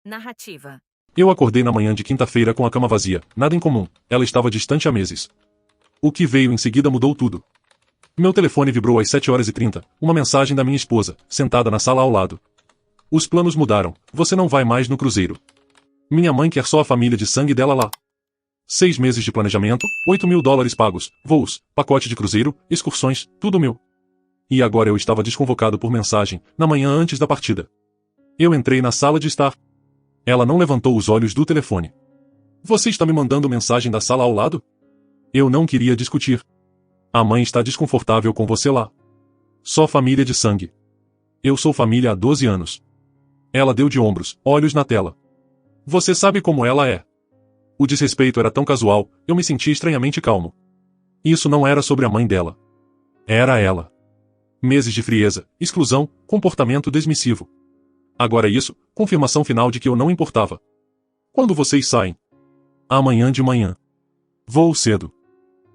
Narrativa. Eu acordei na manhã de quinta-feira com a cama vazia, nada em comum, ela estava distante há meses. O que veio em seguida mudou tudo. Meu telefone vibrou às 7h30, uma mensagem da minha esposa, sentada na sala ao lado. Os planos mudaram, você não vai mais no cruzeiro. Minha mãe quer só a família de sangue dela lá. 6 meses de planejamento, $8.000 pagos, voos, pacote de cruzeiro, excursões, tudo meu. E agora eu estava desconvocado por mensagem, na manhã antes da partida. Eu entrei na sala de estar. Ela não levantou os olhos do telefone. Você está me mandando mensagem da sala ao lado? Eu não queria discutir. A mãe está desconfortável com você lá. Só família de sangue. Eu sou família há 12 anos. Ela deu de ombros, olhos na tela. Você sabe como ela é. O desrespeito era tão casual, eu me senti estranhamente calmo. Isso não era sobre a mãe dela. Era ela. Meses de frieza, exclusão, comportamento dismissivo. Agora isso, confirmação final de que eu não importava. Quando vocês saem? Amanhã de manhã. Vou cedo.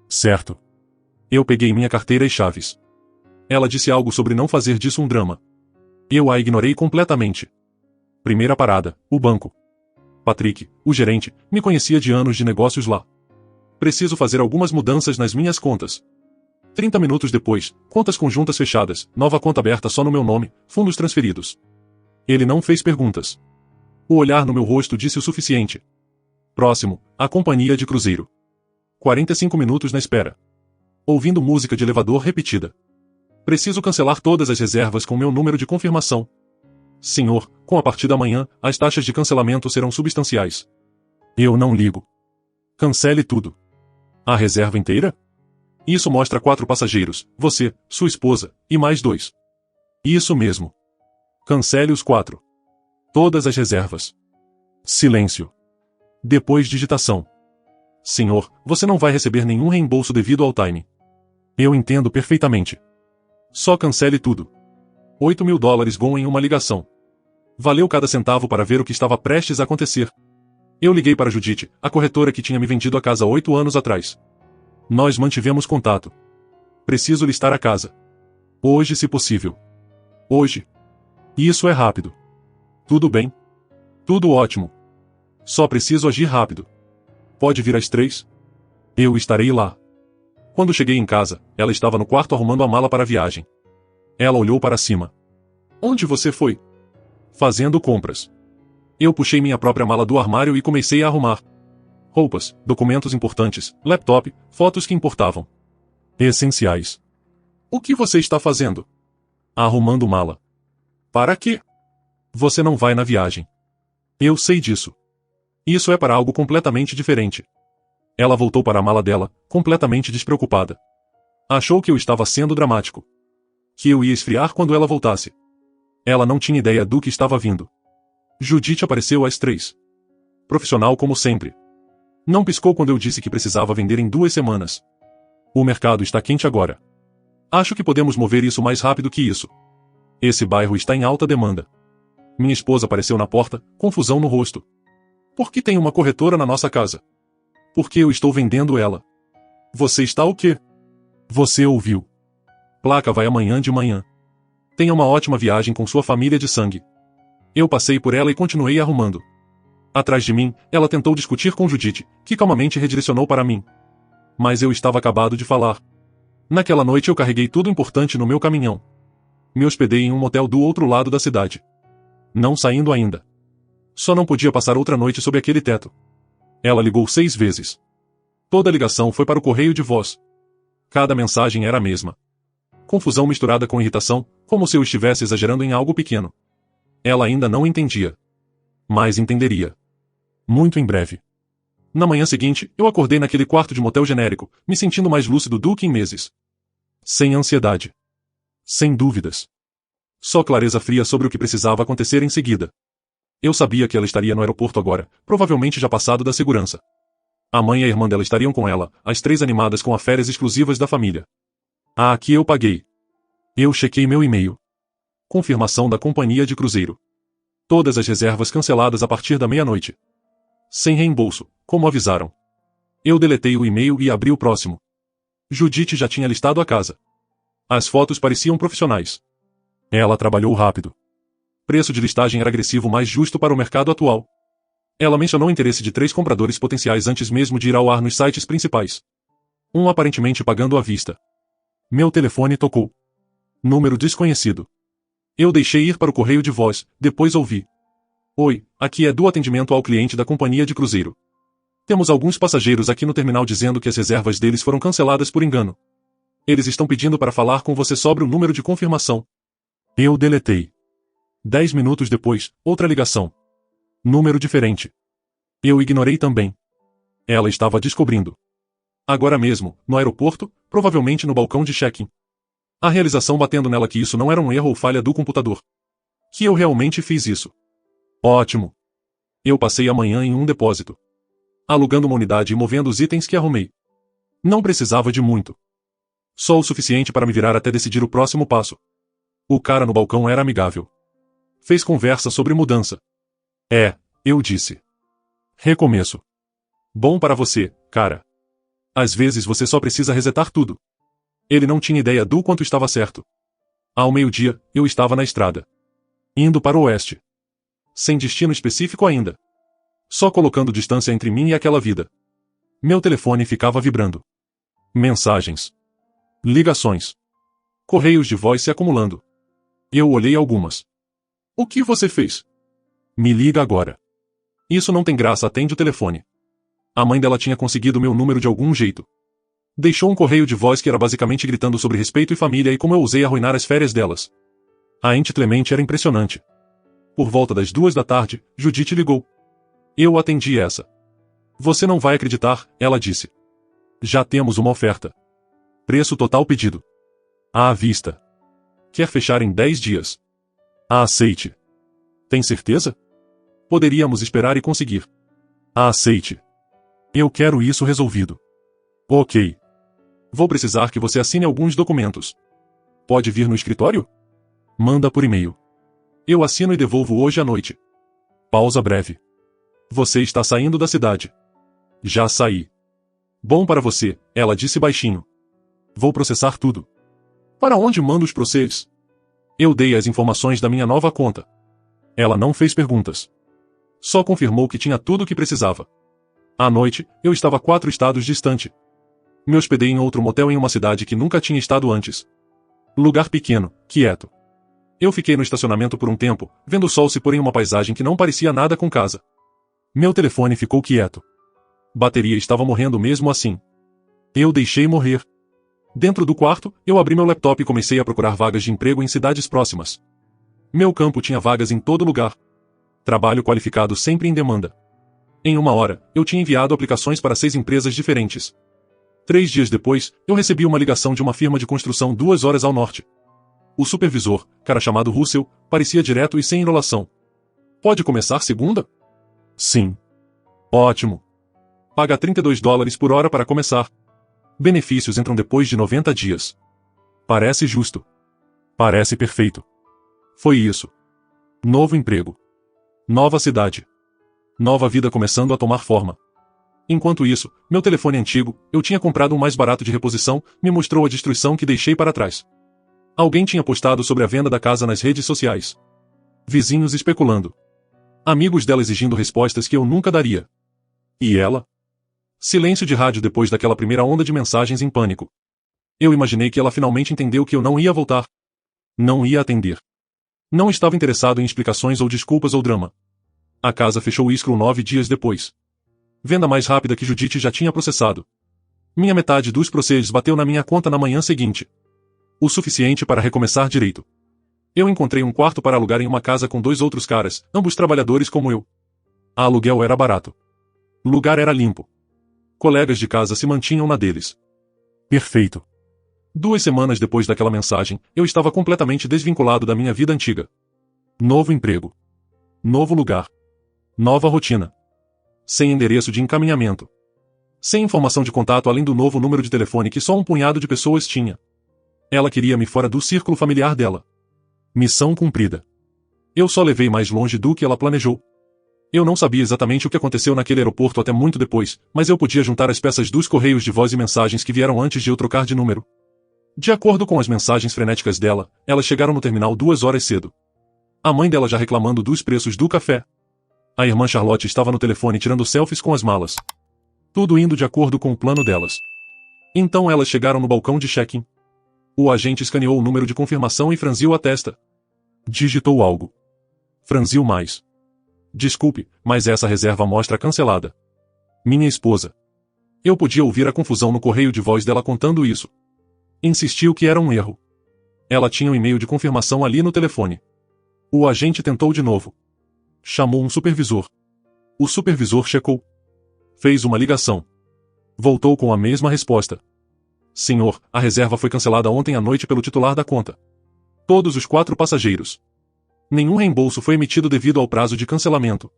Certo. Eu peguei minha carteira e chaves. Ela disse algo sobre não fazer disso um drama. Eu a ignorei completamente. Primeira parada, o banco. Patrick, o gerente, me conhecia de anos de negócios lá. Preciso fazer algumas mudanças nas minhas contas. 30 minutos depois, contas conjuntas fechadas, nova conta aberta só no meu nome, fundos transferidos. Ele não fez perguntas. O olhar no meu rosto disse o suficiente. Próximo, a companhia de cruzeiro. 45 minutos na espera. Ouvindo música de elevador repetida. Preciso cancelar todas as reservas com meu número de confirmação. Senhor, com a partir da manhã, as taxas de cancelamento serão substanciais. Eu não ligo. Cancele tudo. A reserva inteira? Isso mostra 4 passageiros, você, sua esposa, e mais 2. Isso mesmo. Cancele os 4. Todas as reservas. Silêncio. Depois digitação. Senhor, você não vai receber nenhum reembolso devido ao time. Eu entendo perfeitamente. Só cancele tudo. $8.000 GOM em uma ligação. Valeu cada centavo para ver o que estava prestes a acontecer. Eu liguei para Judith, a corretora que tinha me vendido a casa 8 anos atrás. Nós mantivemos contato. Preciso listar a casa. Hoje, se possível. Hoje. Isso é rápido. Tudo bem. Tudo ótimo. Só preciso agir rápido. Pode vir às 3? Eu estarei lá. Quando cheguei em casa, ela estava no quarto arrumando a mala para a viagem. Ela olhou para cima. Onde você foi? Fazendo compras. Eu puxei minha própria mala do armário e comecei a arrumar. Roupas, documentos importantes, laptop, fotos que importavam. Essenciais. O que você está fazendo? Arrumando mala. Para quê? Você não vai na viagem. Eu sei disso. Isso é para algo completamente diferente. Ela voltou para a mala dela, completamente despreocupada. Achou que eu estava sendo dramático. Que eu ia esfriar quando ela voltasse. Ela não tinha ideia do que estava vindo. Judith apareceu às 3. Profissional como sempre. Não piscou quando eu disse que precisava vender em 2 semanas. O mercado está quente agora. Acho que podemos mover isso mais rápido que isso. Esse bairro está em alta demanda. Minha esposa apareceu na porta, confusão no rosto. Por que tem uma corretora na nossa casa? Porque eu estou vendendo ela. Você está o quê? Você ouviu. Placa vai amanhã de manhã. Tenha uma ótima viagem com sua família de sangue. Eu passei por ela e continuei arrumando. Atrás de mim, ela tentou discutir com Judith, que calmamente redirecionou para mim. Mas eu estava acabado de falar. Naquela noite eu carreguei tudo importante no meu caminhão. Me hospedei em um motel do outro lado da cidade. Não saindo ainda. Só não podia passar outra noite sob aquele teto. Ela ligou 6 vezes. Toda ligação foi para o correio de voz. Cada mensagem era a mesma. Confusão misturada com irritação, como se eu estivesse exagerando em algo pequeno. Ela ainda não entendia. Mas entenderia. Muito em breve. Na manhã seguinte, eu acordei naquele quarto de motel genérico, me sentindo mais lúcido do que em meses. Sem ansiedade. Sem dúvidas. Só clareza fria sobre o que precisava acontecer em seguida. Eu sabia que ela estaria no aeroporto agora, provavelmente já passado da segurança. A mãe e a irmã dela estariam com ela, as 3 animadas com as férias exclusivas da família. Ah, aqui eu paguei. Eu chequei meu e-mail. Confirmação da companhia de cruzeiro. Todas as reservas canceladas a partir da meia-noite. Sem reembolso, como avisaram. Eu deletei o e-mail e abri o próximo. Judith já tinha listado a casa. As fotos pareciam profissionais. Ela trabalhou rápido. Preço de listagem era agressivo mais justo para o mercado atual. Ela mencionou o interesse de 3 compradores potenciais antes mesmo de ir ao ar nos sites principais. Um aparentemente pagando à vista. Meu telefone tocou. Número desconhecido. Eu deixei ir para o correio de voz, depois ouvi. Oi, aqui é do atendimento ao cliente da companhia de cruzeiro. Temos alguns passageiros aqui no terminal dizendo que as reservas deles foram canceladas por engano. Eles estão pedindo para falar com você sobre o número de confirmação. Eu deletei. 10 minutos depois, outra ligação. Número diferente. Eu ignorei também. Ela estava descobrindo. Agora mesmo, no aeroporto, provavelmente no balcão de check-in. A realização batendo nela que isso não era um erro ou falha do computador. Que eu realmente fiz isso. Ótimo. Eu passei a manhã em um depósito. Alugando uma unidade e movendo os itens que arrumei. Não precisava de muito. Só o suficiente para me virar até decidir o próximo passo. O cara no balcão era amigável. Fez conversa sobre mudança. Eu disse. Recomeço. Bom para você, cara. Às vezes você só precisa resetar tudo. Ele não tinha ideia do quanto estava certo. Ao meio-dia, eu estava na estrada. Indo para o oeste. Sem destino específico ainda. Só colocando distância entre mim e aquela vida. Meu telefone ficava vibrando. Mensagens. Ligações. Correios de voz se acumulando. Eu olhei algumas. O que você fez? Me liga agora. Isso não tem graça, atende o telefone. A mãe dela tinha conseguido meu número de algum jeito. Deixou um correio de voz que era basicamente gritando sobre respeito e família e como eu ousei arruinar as férias delas. A ente Clemente era impressionante. Por volta das 2 da tarde, Judite ligou. Eu atendi essa. Você não vai acreditar, ela disse. Já temos uma oferta. Preço total pedido. À vista. Quer fechar em 10 dias. Aceite. Tem certeza? Poderíamos esperar e conseguir. Aceite. Eu quero isso resolvido. Ok. Vou precisar que você assine alguns documentos. Pode vir no escritório? Manda por e-mail. Eu assino e devolvo hoje à noite. Pausa breve. Você está saindo da cidade. Já saí. Bom para você, ela disse baixinho. Vou processar tudo. Para onde mando os processos? Eu dei as informações da minha nova conta. Ela não fez perguntas. Só confirmou que tinha tudo o que precisava. À noite, eu estava 4 estados distante. Me hospedei em outro motel em uma cidade que nunca tinha estado antes. Lugar pequeno, quieto. Eu fiquei no estacionamento por um tempo, vendo o sol se pôr em uma paisagem que não parecia nada com casa. Meu telefone ficou quieto. Bateria estava morrendo mesmo assim. Eu deixei morrer. Dentro do quarto, eu abri meu laptop e comecei a procurar vagas de emprego em cidades próximas. Meu campo tinha vagas em todo lugar. Trabalho qualificado sempre em demanda. Em 1 hora, eu tinha enviado aplicações para 6 empresas diferentes. 3 dias depois, eu recebi uma ligação de uma firma de construção 2 horas ao norte. O supervisor, cara chamado Russell, parecia direto e sem enrolação. Pode começar segunda? Sim. Ótimo. Paga $32 por hora para começar. Benefícios entram depois de 90 dias. Parece justo. Parece perfeito. Foi isso. Novo emprego. Nova cidade. Nova vida começando a tomar forma. Enquanto isso, meu telefone antigo, eu tinha comprado um mais barato de reposição, me mostrou a destruição que deixei para trás. Alguém tinha postado sobre a venda da casa nas redes sociais. Vizinhos especulando. Amigos dela exigindo respostas que eu nunca daria. E ela? Silêncio de rádio depois daquela primeira onda de mensagens em pânico. Eu imaginei que ela finalmente entendeu que eu não ia voltar. Não ia atender. Não estava interessado em explicações ou desculpas ou drama. A casa fechou o escrow 9 dias depois. Venda mais rápida que Judite já tinha processado. Minha metade dos processos bateu na minha conta na manhã seguinte. O suficiente para recomeçar direito. Eu encontrei um quarto para alugar em uma casa com 2 outros caras, ambos trabalhadores como eu. A aluguel era barato. Lugar era limpo. Colegas de casa se mantinham na deles. Perfeito. 2 semanas depois daquela mensagem, eu estava completamente desvinculado da minha vida antiga. Novo emprego. Novo lugar. Nova rotina. Sem endereço de encaminhamento. Sem informação de contato além do novo número de telefone que só um punhado de pessoas tinha. Ela queria me fora do círculo familiar dela. Missão cumprida. Eu só levei mais longe do que ela planejou. Eu não sabia exatamente o que aconteceu naquele aeroporto até muito depois, mas eu podia juntar as peças dos correios de voz e mensagens que vieram antes de eu trocar de número. De acordo com as mensagens frenéticas dela, elas chegaram no terminal 2 horas cedo. A mãe dela já reclamando dos preços do café. A irmã Charlotte estava no telefone tirando selfies com as malas. Tudo indo de acordo com o plano delas. Então elas chegaram no balcão de check-in. O agente escaneou o número de confirmação e franziu a testa. Digitou algo. Franziu mais. Desculpe, mas essa reserva mostra cancelada. Minha esposa. Eu podia ouvir a confusão no correio de voz dela contando isso. Insistiu que era um erro. Ela tinha um e-mail de confirmação ali no telefone. O agente tentou de novo. Chamou um supervisor. O supervisor checou. Fez uma ligação. Voltou com a mesma resposta. Senhor, a reserva foi cancelada ontem à noite pelo titular da conta. Todos os 4 passageiros. Nenhum reembolso foi emitido devido ao prazo de cancelamento.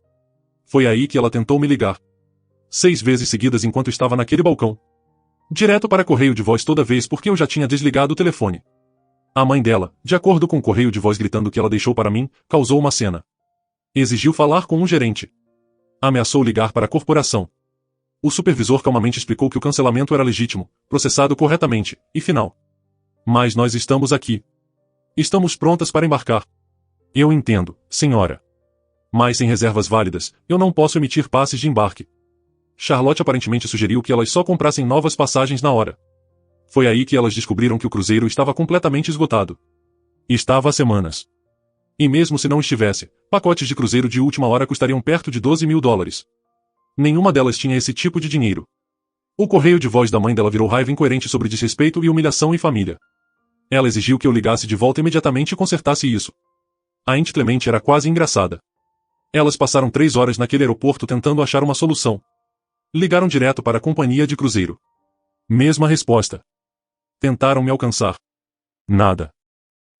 Foi aí que ela tentou me ligar. 6 vezes seguidas enquanto estava naquele balcão. Direto para correio de voz toda vez porque eu já tinha desligado o telefone. A mãe dela, de acordo com o correio de voz gritando que ela deixou para mim, causou uma cena. Exigiu falar com um gerente. Ameaçou ligar para a corporação. O supervisor calmamente explicou que o cancelamento era legítimo, processado corretamente, e final. Mas nós estamos aqui. Estamos prontas para embarcar. Eu entendo, senhora. Mas sem reservas válidas, eu não posso emitir passes de embarque. Charlotte aparentemente sugeriu que elas só comprassem novas passagens na hora. Foi aí que elas descobriram que o cruzeiro estava completamente esgotado. Estava há semanas. E mesmo se não estivesse, pacotes de cruzeiro de última hora custariam perto de $12.000. Nenhuma delas tinha esse tipo de dinheiro. O correio de voz da mãe dela virou raiva incoerente sobre desrespeito e humilhação em família. Ela exigiu que eu ligasse de volta imediatamente e consertasse isso. A ente Clemente era quase engraçada. Elas passaram 3 horas naquele aeroporto tentando achar uma solução. Ligaram direto para a companhia de cruzeiro. Mesma resposta. Tentaram me alcançar. Nada.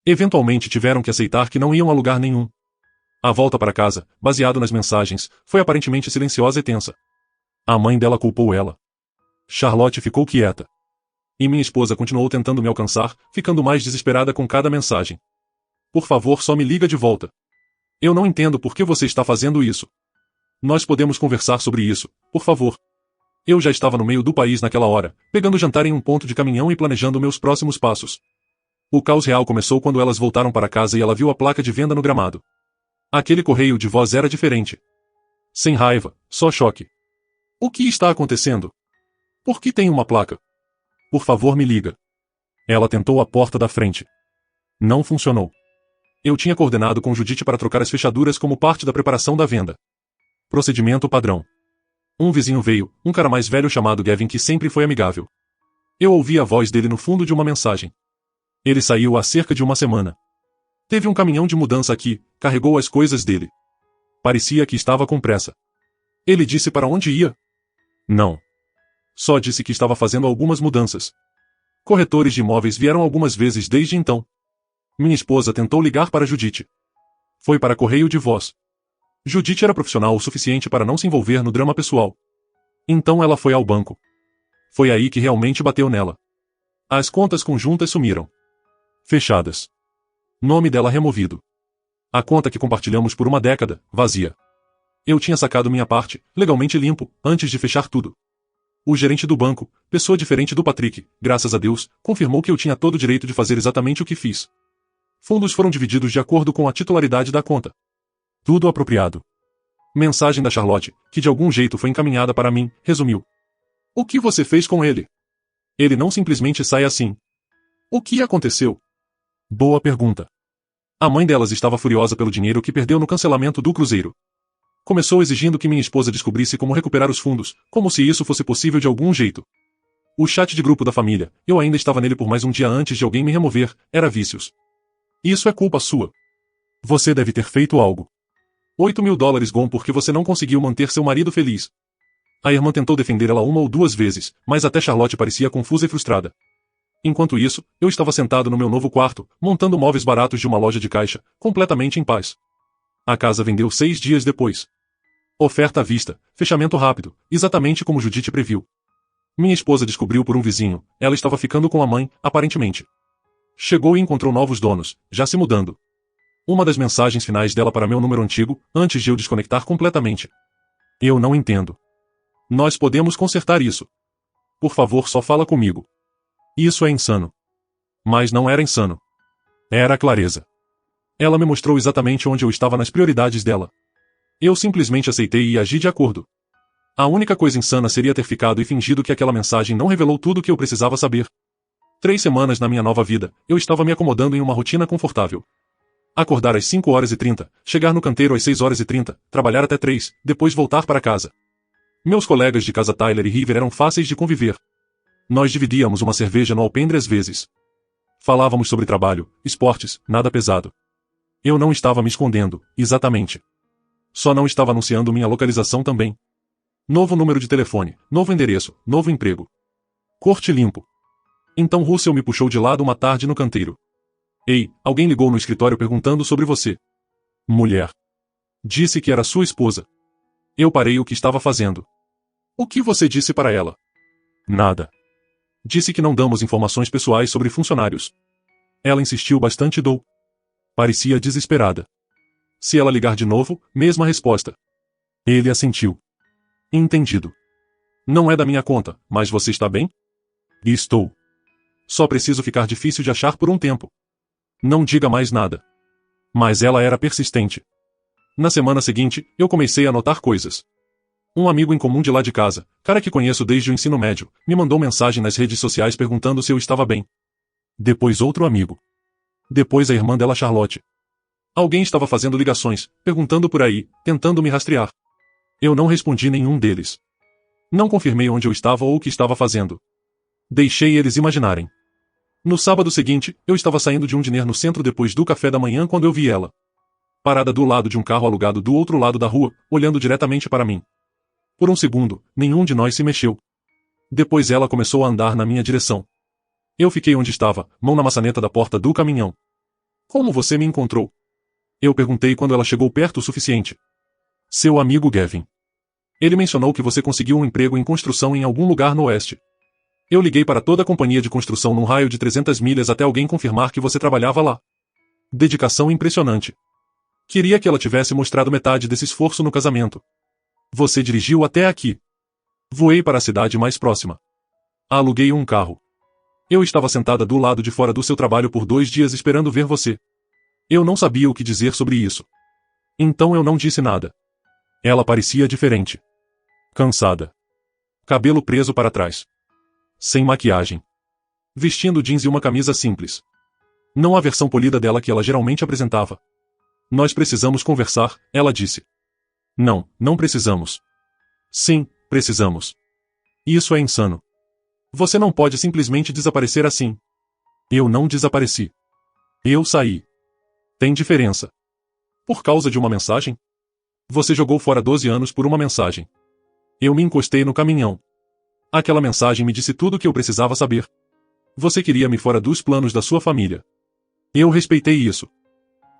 Eventualmente tiveram que aceitar que não iam a lugar nenhum. A volta para casa, baseado nas mensagens, foi aparentemente silenciosa e tensa. A mãe dela culpou ela. Charlotte ficou quieta. E minha esposa continuou tentando me alcançar, ficando mais desesperada com cada mensagem. Por favor, só me liga de volta. Eu não entendo por que você está fazendo isso. Nós podemos conversar sobre isso, por favor. Eu já estava no meio do país naquela hora, pegando jantar em um ponto de caminhão e planejando meus próximos passos. O caos real começou quando elas voltaram para casa e ela viu a placa de venda no gramado. Aquele correio de voz era diferente. Sem raiva, só choque. O que está acontecendo? Por que tem uma placa? Por favor, me liga. Ela tentou a porta da frente. Não funcionou. Eu tinha coordenado com Judite para trocar as fechaduras como parte da preparação da venda. Procedimento padrão. Um vizinho veio, um cara mais velho chamado Gavin que sempre foi amigável. Eu ouvi a voz dele no fundo de uma mensagem. Ele saiu há cerca de uma semana. Teve um caminhão de mudança aqui, carregou as coisas dele. Parecia que estava com pressa. Ele disse para onde ia? Não. Só disse que estava fazendo algumas mudanças. Corretores de imóveis vieram algumas vezes desde então. Minha esposa tentou ligar para Judite. Foi para correio de voz. Judite era profissional o suficiente para não se envolver no drama pessoal. Então ela foi ao banco. Foi aí que realmente bateu nela. As contas conjuntas sumiram. Fechadas. Nome dela removido. A conta que compartilhamos por uma década, vazia. Eu tinha sacado minha parte, legalmente limpo, antes de fechar tudo. O gerente do banco, pessoa diferente do Patrick, graças a Deus, confirmou que eu tinha todo o direito de fazer exatamente o que fiz. Fundos foram divididos de acordo com a titularidade da conta. Tudo apropriado. Mensagem da Charlotte, que de algum jeito foi encaminhada para mim, resumiu. O que você fez com ele? Ele não simplesmente sai assim. O que aconteceu? Boa pergunta. A mãe delas estava furiosa pelo dinheiro que perdeu no cancelamento do cruzeiro. Começou exigindo que minha esposa descobrisse como recuperar os fundos, como se isso fosse possível de algum jeito. O chat de grupo da família, eu ainda estava nele por mais um dia antes de alguém me remover, era vícios. Isso é culpa sua. Você deve ter feito algo. $8.000 gom porque você não conseguiu manter seu marido feliz. A irmã tentou defender ela 1 ou 2 vezes, mas até Charlotte parecia confusa e frustrada. Enquanto isso, eu estava sentado no meu novo quarto, montando móveis baratos de uma loja de caixa, completamente em paz. A casa vendeu 6 dias depois. Oferta à vista, fechamento rápido, exatamente como Judite previu. Minha esposa descobriu por um vizinho, ela estava ficando com a mãe, aparentemente. Chegou e encontrou novos donos, já se mudando. Uma das mensagens finais dela para meu número antigo, antes de eu desconectar completamente. Eu não entendo. Nós podemos consertar isso. Por favor, só fala comigo. Isso é insano. Mas não era insano. Era clareza. Ela me mostrou exatamente onde eu estava nas prioridades dela. Eu simplesmente aceitei e agi de acordo. A única coisa insana seria ter ficado e fingido que aquela mensagem não revelou tudo o que eu precisava saber. 3 semanas na minha nova vida, eu estava me acomodando em uma rotina confortável. Acordar às 5h30, chegar no canteiro às 6h30, trabalhar até 3, depois voltar para casa. Meus colegas de casa Tyler e River eram fáceis de conviver. Nós dividíamos uma cerveja no alpendre às vezes. Falávamos sobre trabalho, esportes, nada pesado. Eu não estava me escondendo, exatamente. Só não estava anunciando minha localização também. Novo número de telefone, novo endereço, novo emprego. Corte limpo. Então Russell me puxou de lado uma tarde no canteiro. Ei, alguém ligou no escritório perguntando sobre você. Mulher. Disse que era sua esposa. Eu parei o que estava fazendo. O que você disse para ela? Nada. Disse que não damos informações pessoais sobre funcionários. Ela insistiu bastante e dou. Parecia desesperada. Se ela ligar de novo, mesma resposta. Ele assentiu. Entendido. Não é da minha conta, mas você está bem? Estou. Só preciso ficar difícil de achar por um tempo. Não diga mais nada. Mas ela era persistente. Na semana seguinte, eu comecei a notar coisas. Um amigo em comum de lá de casa, cara que conheço desde o ensino médio, me mandou mensagem nas redes sociais perguntando se eu estava bem. Depois outro amigo. Depois a irmã dela Charlotte. Alguém estava fazendo ligações, perguntando por aí, tentando me rastrear. Eu não respondi nenhum deles. Não confirmei onde eu estava ou o que estava fazendo. Deixei eles imaginarem. No sábado seguinte, eu estava saindo de um diner no centro depois do café da manhã quando eu vi ela. Parada do lado de um carro alugado do outro lado da rua, olhando diretamente para mim. Por um segundo, nenhum de nós se mexeu. Depois ela começou a andar na minha direção. Eu fiquei onde estava, mão na maçaneta da porta do caminhão. Como você me encontrou? Eu perguntei quando ela chegou perto o suficiente. Seu amigo Gavin. Ele mencionou que você conseguiu um emprego em construção em algum lugar no oeste. Eu liguei para toda a companhia de construção num raio de 300 milhas até alguém confirmar que você trabalhava lá. Dedicação impressionante. Queria que ela tivesse mostrado metade desse esforço no casamento. Você dirigiu até aqui. Voei para a cidade mais próxima. Aluguei um carro. Eu estava sentada do lado de fora do seu trabalho por 2 dias esperando ver você. Eu não sabia o que dizer sobre isso. Então eu não disse nada. Ela parecia diferente. Cansada. Cabelo preso para trás. Sem maquiagem. Vestindo jeans e uma camisa simples. Não a versão polida dela que ela geralmente apresentava. Nós precisamos conversar, ela disse. Não, não precisamos. Sim, precisamos. Isso é insano. Você não pode simplesmente desaparecer assim. Eu não desapareci. Eu saí. Tem diferença. Por causa de uma mensagem? Você jogou fora 12 anos por uma mensagem. Eu me encostei no caminhão. Aquela mensagem me disse tudo o que eu precisava saber. Você queria me fora dos planos da sua família. Eu respeitei isso.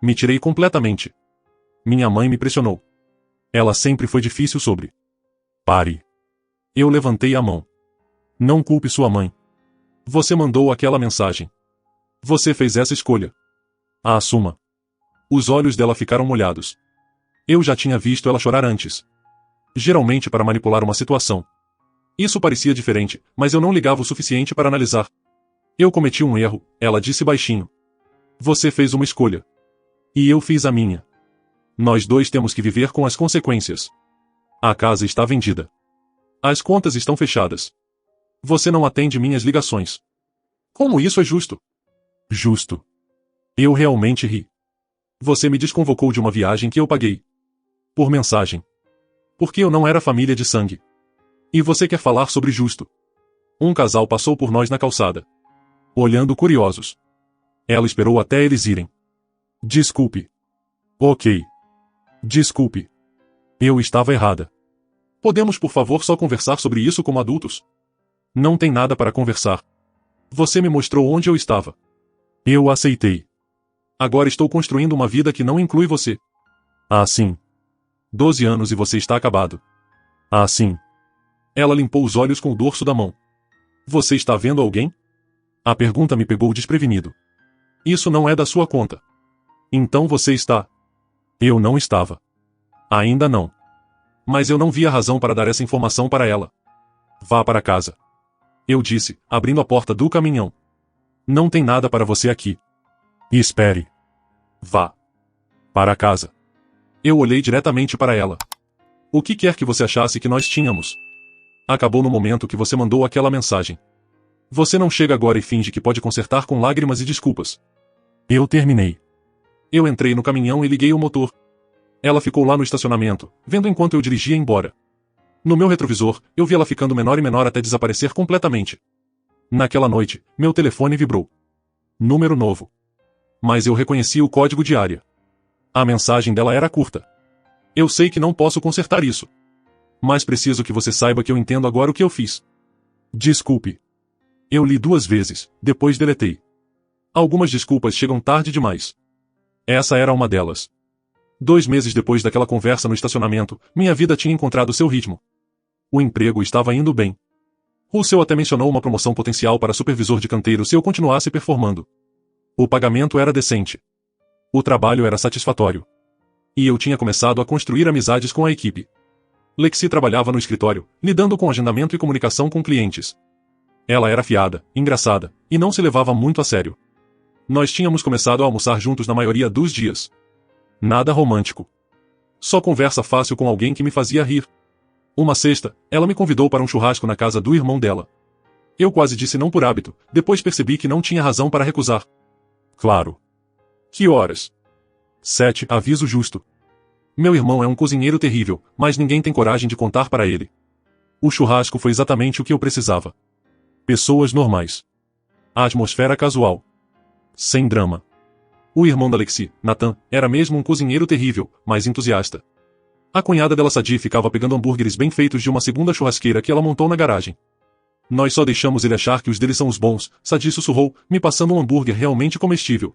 Me tirei completamente. Minha mãe me pressionou. Ela sempre foi difícil sobre. Pare. Eu levantei a mão. Não culpe sua mãe. Você mandou aquela mensagem. Você fez essa escolha. A assuma. Os olhos dela ficaram molhados. Eu já tinha visto ela chorar antes. Geralmente para manipular uma situação. Isso parecia diferente, mas eu não ligava o suficiente para analisar. Eu cometi um erro, ela disse baixinho. Você fez uma escolha. E eu fiz a minha. Nós dois temos que viver com as consequências. A casa está vendida. As contas estão fechadas. Você não atende minhas ligações. Como isso é justo? Justo. Eu realmente ri. Você me desconvocou de uma viagem que eu paguei. Por mensagem. Porque eu não era família de sangue. E você quer falar sobre justo? Um casal passou por nós na calçada. Olhando curiosos. Ela esperou até eles irem. Desculpe. Ok. Desculpe. Eu estava errada. Podemos por favor só conversar sobre isso como adultos? Não tem nada para conversar. Você me mostrou onde eu estava. Eu aceitei. Agora estou construindo uma vida que não inclui você. Ah, sim. 12 anos e você está acabado. Ah, sim. Ela limpou os olhos com o dorso da mão. Você está vendo alguém? A pergunta me pegou desprevenido. Isso não é da sua conta. Então você está. Eu não estava. Ainda não. Mas eu não vi a razão para dar essa informação para ela. Vá para casa. Eu disse, abrindo a porta do caminhão. Não tem nada para você aqui. Espere. Vá. Para casa. Eu olhei diretamente para ela. O que quer que você achasse que nós tínhamos? Acabou no momento que você mandou aquela mensagem. Você não chega agora e finge que pode consertar com lágrimas e desculpas. Eu terminei. Eu entrei no caminhão e liguei o motor. Ela ficou lá no estacionamento, vendo enquanto eu dirigia embora. No meu retrovisor, eu vi ela ficando menor e menor até desaparecer completamente. Naquela noite, meu telefone vibrou. Número novo. Mas eu reconheci o código de área. A mensagem dela era curta. Eu sei que não posso consertar isso. Mas preciso que você saiba que eu entendo agora o que eu fiz. Desculpe. Eu li 2 vezes, depois deletei. Algumas desculpas chegam tarde demais. Essa era uma delas. 2 meses depois daquela conversa no estacionamento, minha vida tinha encontrado seu ritmo. O emprego estava indo bem. Russell até mencionou uma promoção potencial para supervisor de canteiro se eu continuasse performando. O pagamento era decente. O trabalho era satisfatório. E eu tinha começado a construir amizades com a equipe. Lexi trabalhava no escritório, lidando com agendamento e comunicação com clientes. Ela era afiada, engraçada, e não se levava muito a sério. Nós tínhamos começado a almoçar juntos na maioria dos dias. Nada romântico. Só conversa fácil com alguém que me fazia rir. Uma sexta, ela me convidou para um churrasco na casa do irmão dela. Eu quase disse não por hábito, depois percebi que não tinha razão para recusar. Claro. Que horas? 7, aviso justo. Meu irmão é um cozinheiro terrível, mas ninguém tem coragem de contar para ele. O churrasco foi exatamente o que eu precisava. Pessoas normais. A atmosfera casual. Sem drama. O irmão da Lexi, Nathan, era mesmo um cozinheiro terrível, mas entusiasta. A cunhada dela Sadie ficava pegando hambúrgueres bem feitos de uma segunda churrasqueira que ela montou na garagem. Nós só deixamos ele achar que os deles são os bons, Sadie sussurrou, me passando um hambúrguer realmente comestível.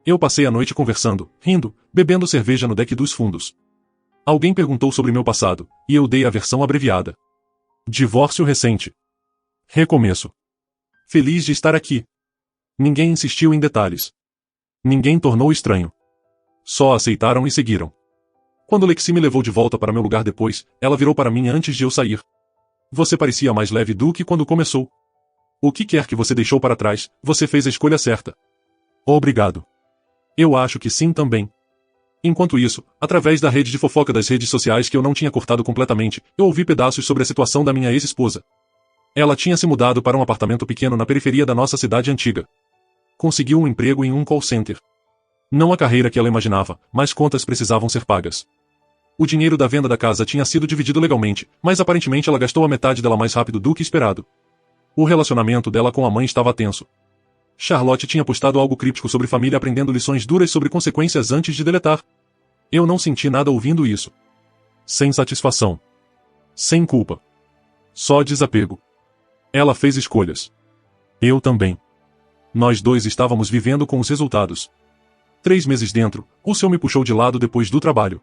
Eu passei a noite conversando, rindo, bebendo cerveja no deck dos fundos. Alguém perguntou sobre meu passado, e eu dei a versão abreviada. Divórcio recente. Recomeço. Feliz de estar aqui. Ninguém insistiu em detalhes. Ninguém tornou estranho. Só aceitaram e seguiram. Quando Lexi me levou de volta para meu lugar depois, ela virou para mim antes de eu sair. Você parecia mais leve do que quando começou. O que quer que você deixou para trás, você fez a escolha certa. Obrigado. Eu acho que sim também. Enquanto isso, através da rede de fofoca das redes sociais que eu não tinha cortado completamente, eu ouvi pedaços sobre a situação da minha ex-esposa. Ela tinha se mudado para um apartamento pequeno na periferia da nossa cidade antiga. Conseguiu um emprego em um call center. Não a carreira que ela imaginava, mas contas precisavam ser pagas. O dinheiro da venda da casa tinha sido dividido legalmente, mas aparentemente ela gastou a metade dela mais rápido do que esperado. O relacionamento dela com a mãe estava tenso. Charlotte tinha postado algo críptico sobre família aprendendo lições duras sobre consequências antes de deletar. Eu não senti nada ouvindo isso. Sem satisfação. Sem culpa. Só desapego. Ela fez escolhas. Eu também. Nós dois estávamos vivendo com os resultados. 3 meses dentro, o seu me puxou de lado depois do trabalho.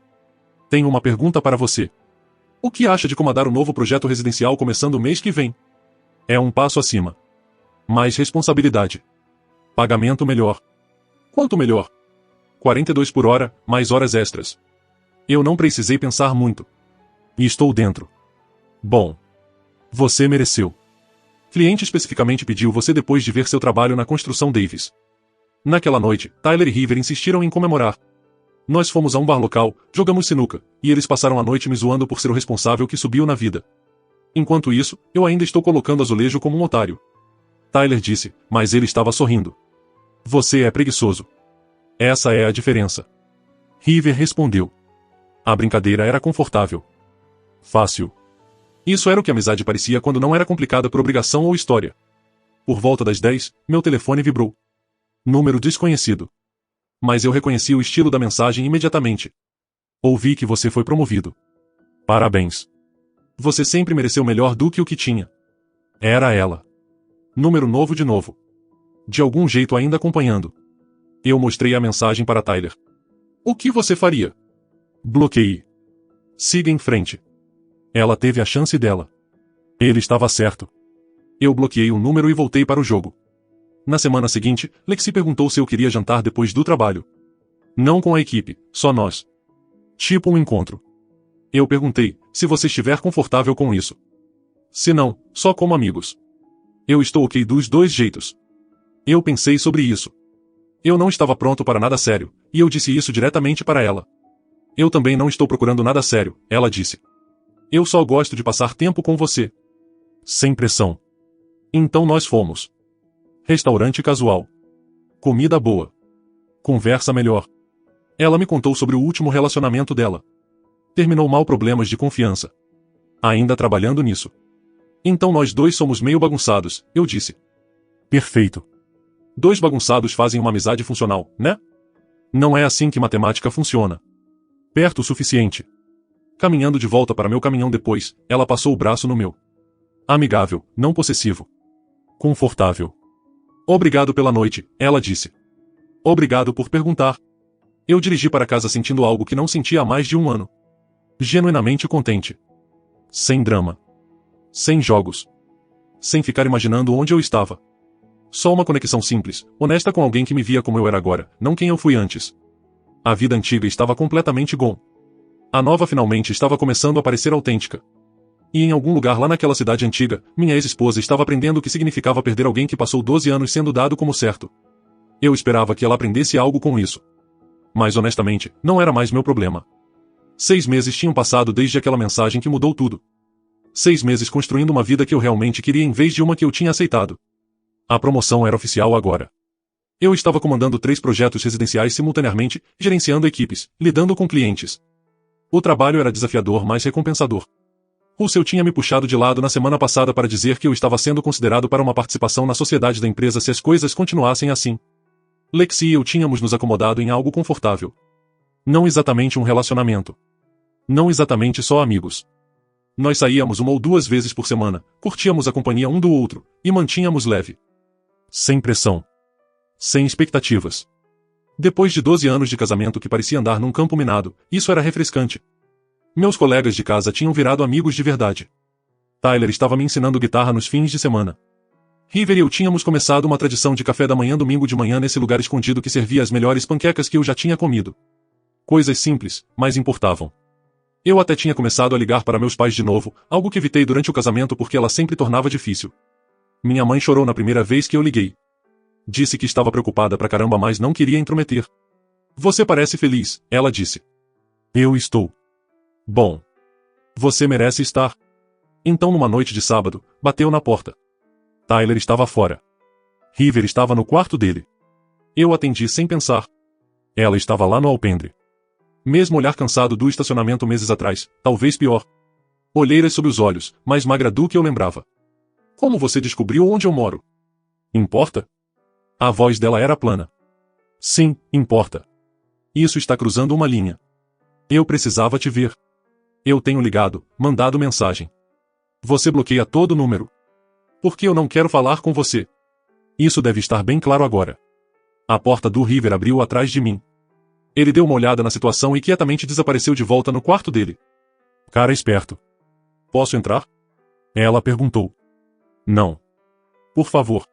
Tenho uma pergunta para você. O que acha de comandar o novo projeto residencial começando o mês que vem? É um passo acima. Mais responsabilidade. Pagamento melhor. Quanto melhor? 42 por hora, mais horas extras. Eu não precisei pensar muito. E estou dentro. Bom. Você mereceu. Cliente especificamente pediu você depois de ver seu trabalho na construção Davis. Naquela noite, Tyler e River insistiram em comemorar. Nós fomos a um bar local, jogamos sinuca, e eles passaram a noite me zoando por ser o responsável que subiu na vida. Enquanto isso, eu ainda estou colocando azulejo como um otário. Tyler disse, mas ele estava sorrindo. Você é preguiçoso. Essa é a diferença. River respondeu. A brincadeira era confortável. Fácil. Isso era o que a amizade parecia quando não era complicada por obrigação ou história. Por volta das 10, meu telefone vibrou. Número desconhecido. Mas eu reconheci o estilo da mensagem imediatamente. Ouvi que você foi promovido. Parabéns. Você sempre mereceu melhor do que o que tinha. Era ela. Número novo de novo. De algum jeito ainda acompanhando. Eu mostrei a mensagem para Tyler. O que você faria? Bloqueie. Siga em frente. Ela teve a chance dela. Ele estava certo. Eu bloqueei o número e voltei para o jogo. Na semana seguinte, Lexi perguntou se eu queria jantar depois do trabalho. Não com a equipe, só nós. Tipo um encontro. Eu perguntei, se você estiver confortável com isso. Se não, só como amigos. Eu estou ok dos 2 jeitos. Eu pensei sobre isso. Eu não estava pronto para nada sério, e eu disse isso diretamente para ela. Eu também não estou procurando nada sério, ela disse. Eu só gosto de passar tempo com você. Sem pressão. Então nós fomos. Restaurante casual. Comida boa. Conversa melhor. Ela me contou sobre o último relacionamento dela. Terminou mal, problemas de confiança. Ainda trabalhando nisso. Então nós dois somos meio bagunçados, eu disse. Perfeito. Dois bagunçados fazem uma amizade funcional, né? Não é assim que matemática funciona. Perto o suficiente. Caminhando de volta para meu caminhão depois, ela passou o braço no meu. Amigável, não possessivo. Confortável. Obrigado pela noite, ela disse. Obrigado por perguntar. Eu dirigi para casa sentindo algo que não sentia há mais de um ano. Genuinamente contente. Sem drama. Sem jogos. Sem ficar imaginando onde eu estava. Só uma conexão simples, honesta com alguém que me via como eu era agora, não quem eu fui antes. A vida antiga estava completamente gone. A nova finalmente estava começando a parecer autêntica. E em algum lugar lá naquela cidade antiga, minha ex-esposa estava aprendendo o que significava perder alguém que passou 12 anos sendo dado como certo. Eu esperava que ela aprendesse algo com isso. Mas honestamente, não era mais meu problema. 6 meses tinham passado desde aquela mensagem que mudou tudo. 6 meses construindo uma vida que eu realmente queria em vez de uma que eu tinha aceitado. A promoção era oficial agora. Eu estava comandando 3 projetos residenciais simultaneamente, gerenciando equipes, lidando com clientes. O trabalho era desafiador, mas recompensador. Russell tinha me puxado de lado na semana passada para dizer que eu estava sendo considerado para uma participação na sociedade da empresa se as coisas continuassem assim. Lexi e eu tínhamos nos acomodado em algo confortável. Não exatamente um relacionamento. Não exatamente só amigos. Nós saíamos 1 ou 2 vezes por semana, curtíamos a companhia um do outro, e mantínhamos leve. Sem pressão. Sem expectativas. Depois de 12 anos de casamento que parecia andar num campo minado, isso era refrescante. Meus colegas de casa tinham virado amigos de verdade. Tyler estava me ensinando guitarra nos fins de semana. River e eu tínhamos começado uma tradição de café da manhã domingo de manhã nesse lugar escondido que servia as melhores panquecas que eu já tinha comido. Coisas simples, mas importavam. Eu até tinha começado a ligar para meus pais de novo, algo que evitei durante o casamento porque ela sempre tornava difícil. Minha mãe chorou na primeira vez que eu liguei. Disse que estava preocupada pra caramba, mas não queria intrometer. Você parece feliz, ela disse. Eu estou. Bom. Você merece estar. Então numa noite de sábado, bateu na porta. Tyler estava fora. River estava no quarto dele. Eu atendi sem pensar. Ela estava lá no alpendre. Mesmo olhar cansado do estacionamento meses atrás, talvez pior. Olheiras sob os olhos, mais magra do que eu lembrava. Como você descobriu onde eu moro? Importa? A voz dela era plana. Sim, importa. Isso está cruzando uma linha. Eu precisava te ver. Eu tenho ligado, mandado mensagem. Você bloqueia todo número. Porque eu não quero falar com você. Isso deve estar bem claro agora. A porta do River abriu atrás de mim. Ele deu uma olhada na situação e quietamente desapareceu de volta no quarto dele. Cara esperto. Posso entrar? Ela perguntou. Não. Por favor.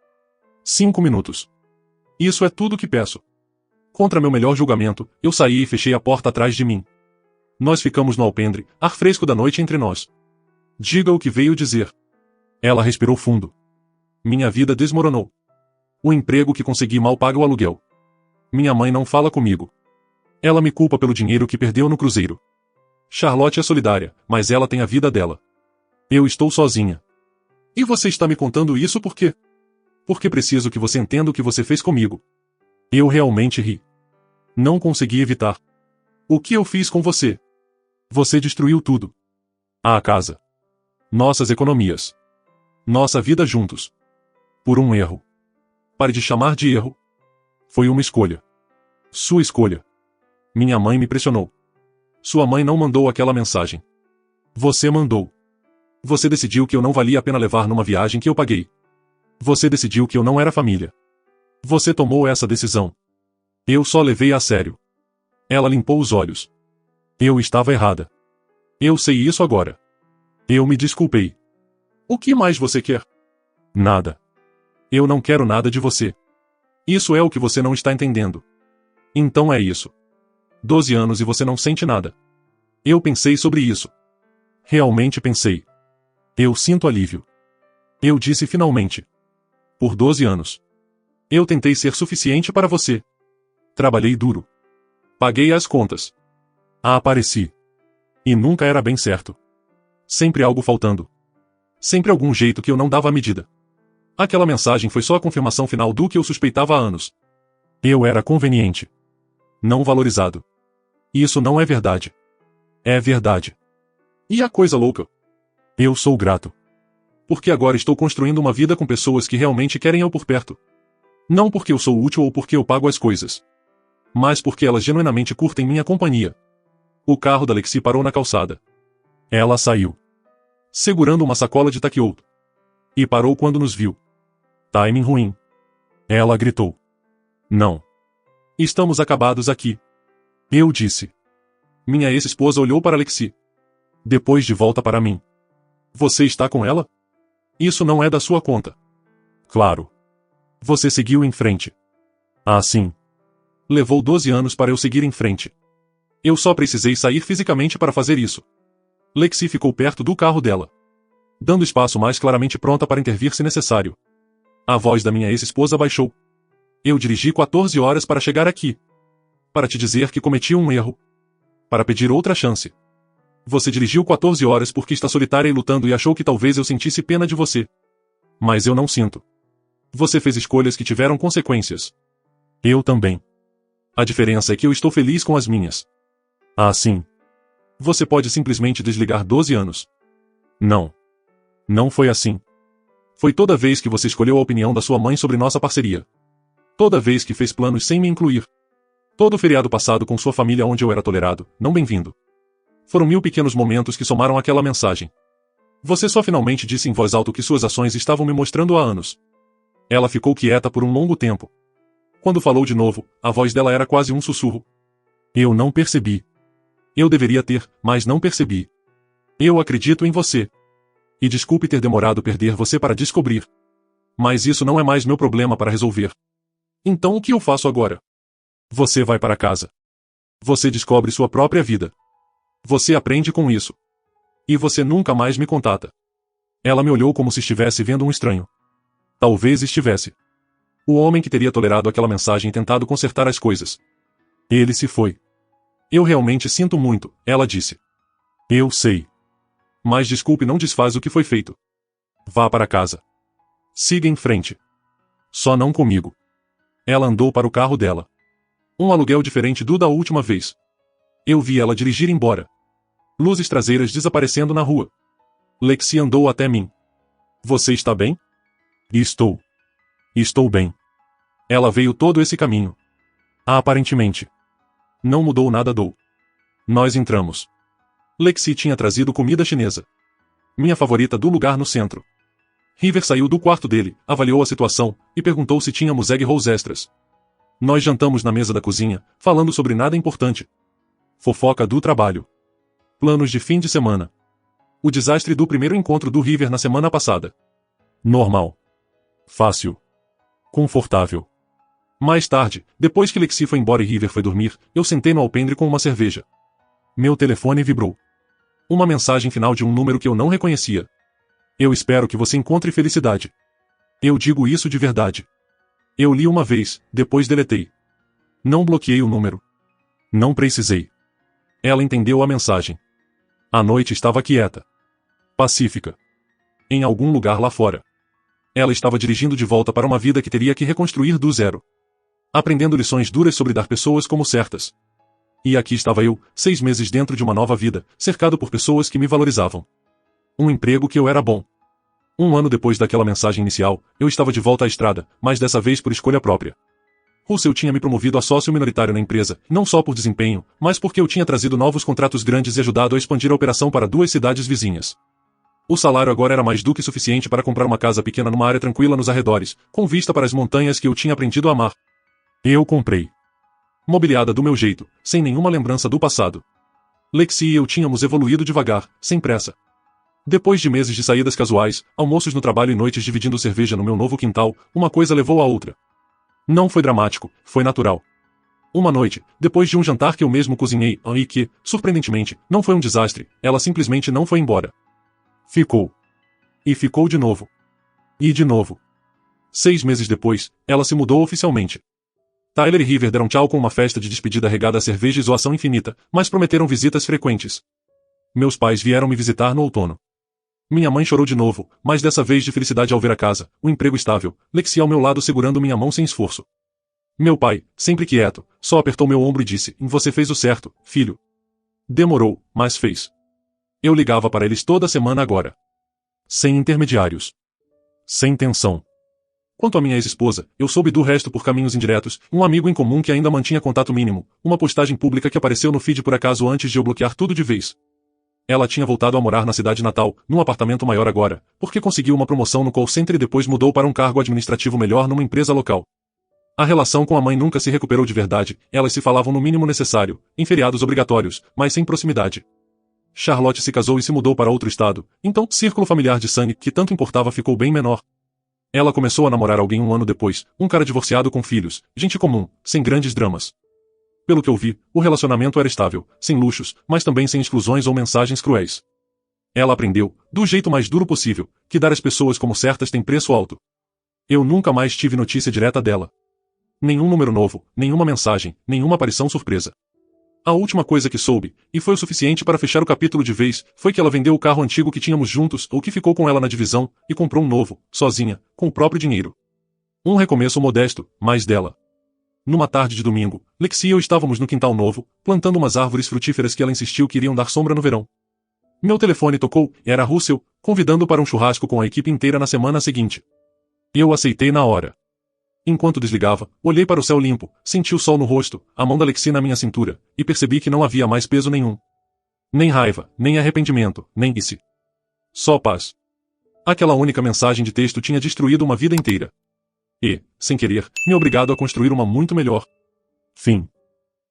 5 minutos. Isso é tudo que peço. Contra meu melhor julgamento, eu saí e fechei a porta atrás de mim. Nós ficamos no alpendre, ar fresco da noite entre nós. Diga o que veio dizer. Ela respirou fundo. Minha vida desmoronou. O emprego que consegui mal paga o aluguel. Minha mãe não fala comigo. Ela me culpa pelo dinheiro que perdeu no cruzeiro. Charlotte é solidária, mas ela tem a vida dela. Eu estou sozinha. E você está me contando isso por quê? Porque preciso que você entenda o que você fez comigo. Eu realmente ri. Não consegui evitar. O que eu fiz com você? Você destruiu tudo. A casa. Nossas economias. Nossa vida juntos. Por um erro. Pare de chamar de erro. Foi uma escolha. Sua escolha. Minha mãe me pressionou. Sua mãe não mandou aquela mensagem. Você mandou. Você decidiu que eu não valia a pena levar numa viagem que eu paguei. Você decidiu que eu não era família. Você tomou essa decisão. Eu só levei a sério. Ela limpou os olhos. Eu estava errada. Eu sei isso agora. Eu me desculpei. O que mais você quer? Nada. Eu não quero nada de você. Isso é o que você não está entendendo. Então é isso. 12 anos e você não sente nada. Eu pensei sobre isso. Realmente pensei. Eu sinto alívio. Eu disse finalmente. Por 12 anos. Eu tentei ser suficiente para você. Trabalhei duro. Paguei as contas. Apareci. E nunca era bem certo. Sempre algo faltando. Sempre algum jeito que eu não dava a medida. Aquela mensagem foi só a confirmação final do que eu suspeitava há anos. Eu era conveniente. Não valorizado. Isso não é verdade. É verdade. E a coisa louca? Eu sou grato. Porque agora estou construindo uma vida com pessoas que realmente querem eu por perto. Não porque eu sou útil ou porque eu pago as coisas. Mas porque elas genuinamente curtem minha companhia. O carro da Lexi parou na calçada. Ela saiu. Segurando uma sacola de taquioto. E parou quando nos viu. Timing ruim. Ela gritou. Não. Estamos acabados aqui. Eu disse. Minha ex-esposa olhou para Lexi. Depois de volta para mim. Você está com ela? Isso não é da sua conta. Claro. Você seguiu em frente. Ah, sim. Levou 12 anos para eu seguir em frente. Eu só precisei sair fisicamente para fazer isso. Lexi ficou perto do carro dela. Dando espaço mais claramente pronta para intervir se necessário. A voz da minha ex-esposa baixou. Eu dirigi 14 horas para chegar aqui. Para te dizer que cometi um erro. Para pedir outra chance. Você dirigiu 14 horas porque está solitária e lutando e achou que talvez eu sentisse pena de você. Mas eu não sinto. Você fez escolhas que tiveram consequências. Eu também. A diferença é que eu estou feliz com as minhas. Ah, sim. Você pode simplesmente desligar 12 anos. Não. Não foi assim. Foi toda vez que você escolheu a opinião da sua mãe sobre nossa parceria. Toda vez que fez planos sem me incluir. Todo o feriado passado com sua família onde eu era tolerado, não bem-vindo. Foram 1000 pequenos momentos que somaram aquela mensagem. Você só finalmente disse em voz alta o que suas ações estavam me mostrando há anos. Ela ficou quieta por um longo tempo. Quando falou de novo, a voz dela era quase um sussurro. Eu não percebi. Eu deveria ter, mas não percebi. Eu acredito em você. E desculpe ter demorado perder você para descobrir. Mas isso não é mais meu problema para resolver. Então o que eu faço agora? Você vai para casa. Você descobre sua própria vida. Você aprende com isso. E você nunca mais me contata. Ela me olhou como se estivesse vendo um estranho. Talvez estivesse. O homem que teria tolerado aquela mensagem e tentado consertar as coisas. Ele se foi. Eu realmente sinto muito, ela disse. Eu sei. Mas desculpe, não desfaz o que foi feito. Vá para casa. Siga em frente. Só não comigo. Ela andou para o carro dela. Um aluguel diferente do da última vez. Eu vi ela dirigir embora. Luzes traseiras desaparecendo na rua. Lexi andou até mim. Você está bem? Estou. Estou bem. Ela veio todo esse caminho. Aparentemente. Não mudou nada do. Nós entramos. Lexi tinha trazido comida chinesa. Minha favorita do lugar no centro. River saiu do quarto dele, avaliou a situação, e perguntou se tínhamos egg rolls extras. Nós jantamos na mesa da cozinha, falando sobre nada importante. Fofoca do trabalho. Planos de fim de semana. O desastre do primeiro encontro do River na semana passada. Normal. Fácil. Confortável. Mais tarde, depois que Lexi foi embora e River foi dormir, eu sentei no alpendre com uma cerveja. Meu telefone vibrou. Uma mensagem final de um número que eu não reconhecia. Eu espero que você encontre felicidade. Eu digo isso de verdade. Eu li uma vez, depois deletei. Não bloqueei o número. Não precisei. Ela entendeu a mensagem. A noite estava quieta. Pacífica. Em algum lugar lá fora. Ela estava dirigindo de volta para uma vida que teria que reconstruir do zero. Aprendendo lições duras sobre dar pessoas como certas. E aqui estava eu, 6 meses dentro de uma nova vida, cercado por pessoas que me valorizavam. Um emprego que eu era bom. Um ano depois daquela mensagem inicial, eu estava de volta à estrada, mas dessa vez por escolha própria. Russell tinha me promovido a sócio minoritário na empresa, não só por desempenho, mas porque eu tinha trazido novos contratos grandes e ajudado a expandir a operação para 2 cidades vizinhas. O salário agora era mais do que suficiente para comprar uma casa pequena numa área tranquila nos arredores, com vista para as montanhas que eu tinha aprendido a amar. Eu comprei. Mobiliada do meu jeito, sem nenhuma lembrança do passado. Lexi e eu tínhamos evoluído devagar, sem pressa. Depois de meses de saídas casuais, almoços no trabalho e noites dividindo cerveja no meu novo quintal, uma coisa levou a outra. Não foi dramático, foi natural. Uma noite, depois de um jantar que eu mesmo cozinhei, e que, surpreendentemente, não foi um desastre, ela simplesmente não foi embora. Ficou. E ficou de novo. E de novo. 6 meses depois, ela se mudou oficialmente. Tyler e River deram tchau com uma festa de despedida regada a cerveja e zoação infinita, mas prometeram visitas frequentes. Meus pais vieram me visitar no outono. Minha mãe chorou de novo, mas dessa vez de felicidade ao ver a casa, o emprego estável, Lexi ao meu lado segurando minha mão sem esforço. Meu pai, sempre quieto, só apertou meu ombro e disse: "Você fez o certo, filho." Demorou, mas fez. Eu ligava para eles toda semana agora. Sem intermediários. Sem tensão. Quanto à minha ex-esposa, eu soube do resto por caminhos indiretos, um amigo em comum que ainda mantinha contato mínimo, uma postagem pública que apareceu no feed por acaso antes de eu bloquear tudo de vez. Ela tinha voltado a morar na cidade natal, num apartamento maior agora, porque conseguiu uma promoção no call center e depois mudou para um cargo administrativo melhor numa empresa local. A relação com a mãe nunca se recuperou de verdade, elas se falavam no mínimo necessário, em feriados obrigatórios, mas sem proximidade. Charlotte se casou e se mudou para outro estado, então o círculo familiar de sangue que tanto importava ficou bem menor. Ela começou a namorar alguém um ano depois, um cara divorciado com filhos, gente comum, sem grandes dramas. Pelo que eu vi, o relacionamento era estável, sem luxos, mas também sem exclusões ou mensagens cruéis. Ela aprendeu, do jeito mais duro possível, que dar às pessoas como certas tem preço alto. Eu nunca mais tive notícia direta dela. Nenhum número novo, nenhuma mensagem, nenhuma aparição surpresa. A última coisa que soube, e foi o suficiente para fechar o capítulo de vez, foi que ela vendeu o carro antigo que tínhamos juntos ou que ficou com ela na divisão, e comprou um novo, sozinha, com o próprio dinheiro. Um recomeço modesto, mas dela. Numa tarde de domingo, Lexi e eu estávamos no quintal novo, plantando umas árvores frutíferas que ela insistiu que iriam dar sombra no verão. Meu telefone tocou, e era Russell, convidando para um churrasco com a equipe inteira na semana seguinte. Eu aceitei na hora. Enquanto desligava, olhei para o céu limpo, senti o sol no rosto, a mão da Lexi na minha cintura, e percebi que não havia mais peso nenhum. Nem raiva, nem arrependimento, nem esse. Só paz. Aquela única mensagem de texto tinha destruído uma vida inteira. E, sem querer, me obrigado a construir uma muito melhor. Fim.